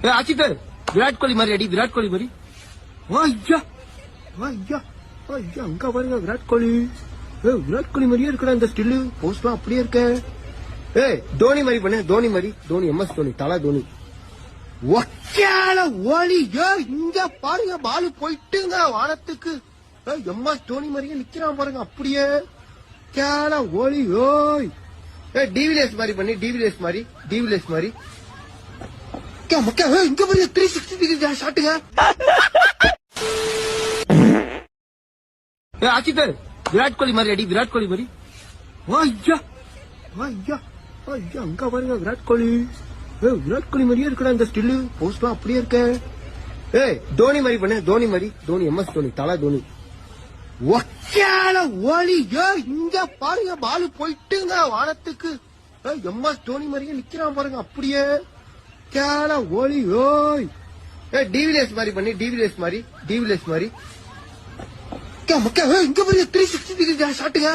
அச்சிட்டு விராட் கோலி மாதிரி அடி, விராட் கோலி மாதிரி. ஐயா ஐயா ஐயா, அங்க பாருங்க விராட் கோலி. விராட் கோலி மாதிரியே இருக்கடா இந்த ஸ்டில்லு, போஸ்ட்லாம் அப்படியே இருக்க. தோனி மாதிரி பண்ணு, தோனி மாதிரி. தோனி, MS தோனி, தலா தோனி. ஒக்கையால ஓலி. இங்க பாருங்க, பாலு போயிட்டுங்க வானத்துக்கு. MS தோனி மாதிரியே நிக்கிறான் பாருங்க அப்படியே. கேல ஓலி. ஓய் டிவிலியர்ஸ் மாதிரி பண்ணி, டிவிலியர்ஸ் மாதிரி, டிவிலியர்ஸ் மாதிரி. இங்க பாருங்க 360 டிகிரி ஷாட்டுங்க. அச்சிட்டு விராட் கோலி மாதிரி அடி, விராட் கோலி மாதிரி. ஐயா ஐயா ஐயா, அங்க பாருங்க விராட் கோலி. விராட் கோலி மாதிரியே இருக்கடா இந்த ஸ்டில்லு, போஸ்ட்லாம் அப்படியே இருக்க. தோனி மாதிரி பண்ணு, தோனி மாதிரி. தோனி, MS தோனி, தலா தோனி. ஒக்கையால ஓலி. இங்க பாருங்க, பாலு போயிட்டுங்க வானத்துக்கு. MS தோனி மாதிரியே நிக்கிறான் பாருங்க அப்படியே. கேல ஓலி. ஓய் டிவிலியர்ஸ் மாதிரி பண்ணி, டிவிலியர்ஸ் மாதிரி, டிவிலியர்ஸ் மாதிரி. இங்க பாருங்க 360 டிகிரி ஷாட்டுங்க.